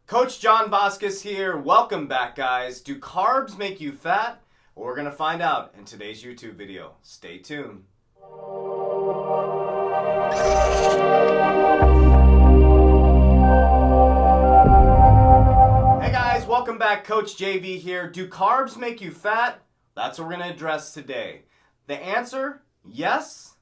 Coach John Vasquez here. Welcome back, guys. Do carbs make you fat? Well, we're going to find out in today's YouTube video. Stay tuned. Hey guys, welcome back. Coach JV here. Do carbs make you fat? That's what we're going to address today. The answer, yes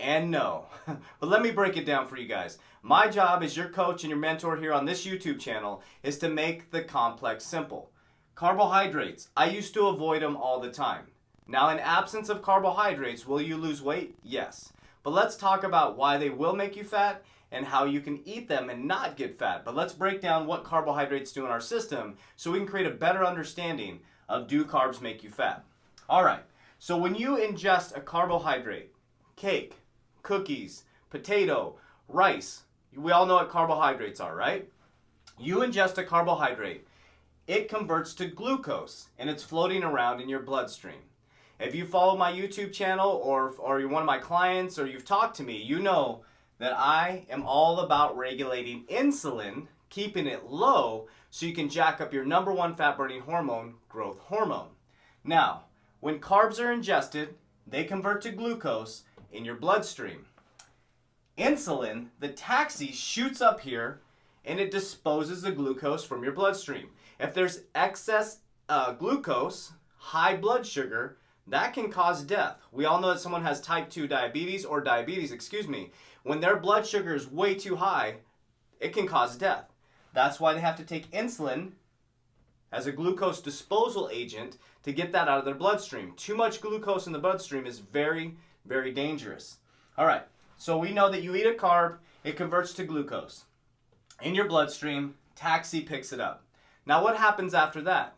and no. But let me break it down for you guys. My job as your coach and your mentor here on this YouTube channel is to make the complex simple. Carbohydrates, I used to avoid them all the time. Now, in absence of carbohydrates, will you lose weight? Yes. But let's talk about why they will make you fat and how you can eat them and not get fat. But let's break down what carbohydrates do in our system so we can create a better understanding of do carbs make you fat. All right, so when you ingest a carbohydrate, cake, cookies, potato, rice, we all know what carbohydrates are, right? You ingest a carbohydrate, it converts to glucose and it's floating around in your bloodstream. If you follow my YouTube channel or you're one of my clients or you've talked to me, you know that I am all about regulating insulin, keeping it low so you can jack up your number one fat burning hormone, growth hormone. Now, when carbs are ingested, they convert to glucose in your bloodstream. Insulin, the taxi, shoots up here and it disposes the glucose from your bloodstream. If there's excess glucose, high blood sugar, that can cause death. We all know that someone has type 2 diabetes or diabetes, when their blood sugar is way too high, it can cause death. That's why they have to take insulin as a glucose disposal agent to get that out of their bloodstream. Too much glucose in the bloodstream is very, very dangerous. All right, so we know that you eat a carb, it converts to glucose. In your bloodstream, taxi picks it up. Now what happens after that?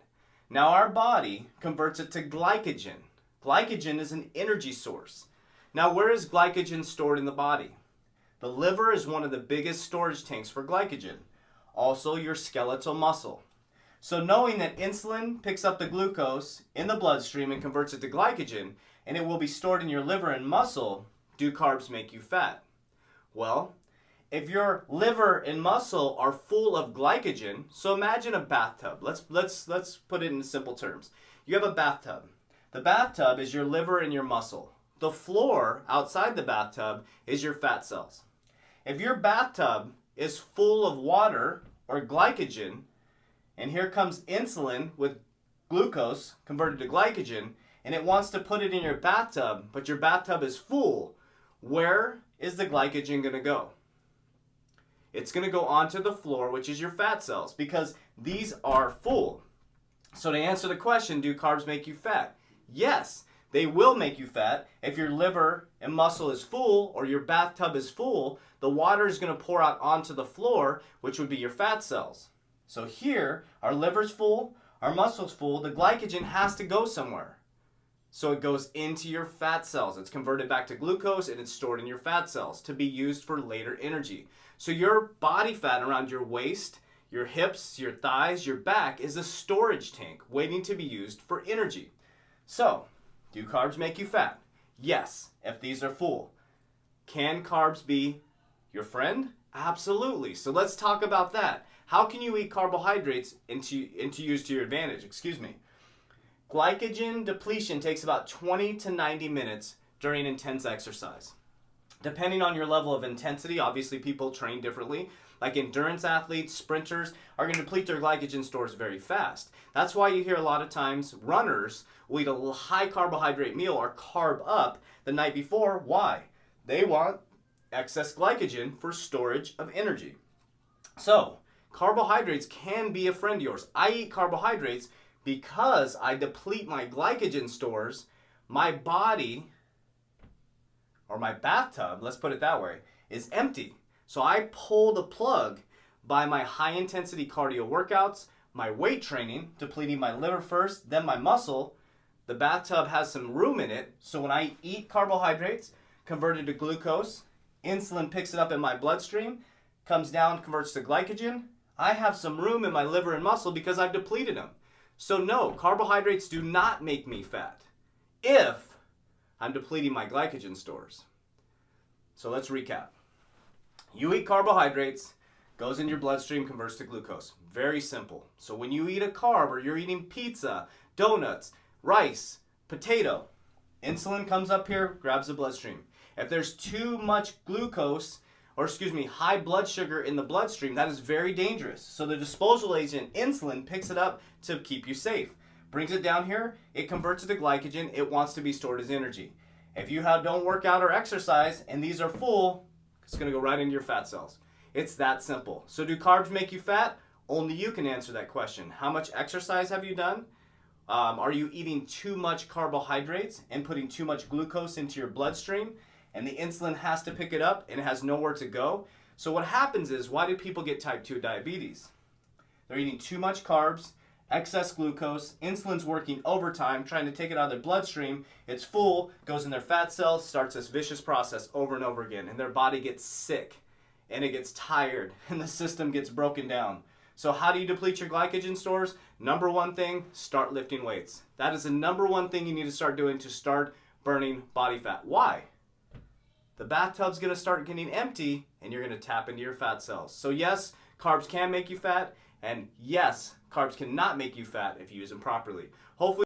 Now our body converts it to glycogen. Glycogen is an energy source. Now where is glycogen stored in the body? The liver is one of the biggest storage tanks for glycogen. Also your skeletal muscle. So knowing that insulin picks up the glucose in the bloodstream and converts it to glycogen, and it will be stored in your liver and muscle, do carbs make you fat? Well, if your liver and muscle are full of glycogen, so imagine a bathtub. Let's put it in simple terms. You have a bathtub. The bathtub is your liver and your muscle. The floor outside the bathtub is your fat cells. If your bathtub is full of water or glycogen, and here comes insulin with glucose converted to glycogen, and it wants to put it in your bathtub, but your bathtub is full, where is the glycogen going to go? It's going to go onto the floor, which is your fat cells, because these are full. So to answer the question, do carbs make you fat? Yes, they will make you fat. If your liver and muscle is full or your bathtub is full, the water is going to pour out onto the floor, which would be your fat cells. So here, our liver's full, our muscle's full, the glycogen has to go somewhere. So it goes into your fat cells. It's converted back to glucose and it's stored in your fat cells to be used for later energy. So your body fat around your waist, your hips, your thighs, your back is a storage tank waiting to be used for energy. So, do carbs make you fat? Yes, if these are full. Can carbs be your friend? Absolutely. So let's talk about that. How can you eat carbohydrates and to use to your advantage? Glycogen depletion takes about 20 to 90 minutes during intense exercise. Depending on your level of intensity, obviously people train differently. Like endurance athletes, sprinters are going to deplete their glycogen stores very fast. That's why you hear a lot of times runners will eat a high carbohydrate meal or carb up the night before. Why? They want excess glycogen for storage of energy. So, carbohydrates can be a friend of yours. I eat carbohydrates because I deplete my glycogen stores. My body, or my bathtub, let's put it that way, is empty. So I pull the plug by my high intensity cardio workouts, my weight training, depleting my liver first, then my muscle. The bathtub has some room in it, so when I eat carbohydrates, converted to glucose, insulin picks it up in my bloodstream, comes down, converts to glycogen. I have some room in my liver and muscle because I've depleted them. So no, carbohydrates do not make me fat if I'm depleting my glycogen stores. So let's recap. You eat carbohydrates, goes in your bloodstream, converts to glucose. Very simple. So when you eat a carb or you're eating pizza, donuts, rice, potato, insulin comes up here, grabs the bloodstream. If there's too much glucose, or high blood sugar in the bloodstream, that is very dangerous. So the disposal agent, insulin, picks it up to keep you safe. Brings it down here, it converts it to glycogen, it wants to be stored as energy. If you don't work out or exercise and these are full, it's going to go right into your fat cells. It's that simple. So do carbs make you fat? Only you can answer that question. How much exercise have you done? Are you eating too much carbohydrates and putting too much glucose into your bloodstream? And the insulin has to pick it up and it has nowhere to go. So what happens is, why do people get type 2 diabetes? They're eating too much carbs, excess glucose, insulin's working overtime, trying to take it out of their bloodstream. It's full, goes in their fat cells, starts this vicious process over and over again. And their body gets sick and it gets tired and the system gets broken down. So how do you deplete your glycogen stores? Number one thing, start lifting weights. That is the number one thing you need to start doing to start burning body fat. Why? The bathtub's going to start getting empty and you're going to tap into your fat cells. So yes, carbs can make you fat, and yes, carbs cannot make you fat if you use them properly. Hopefully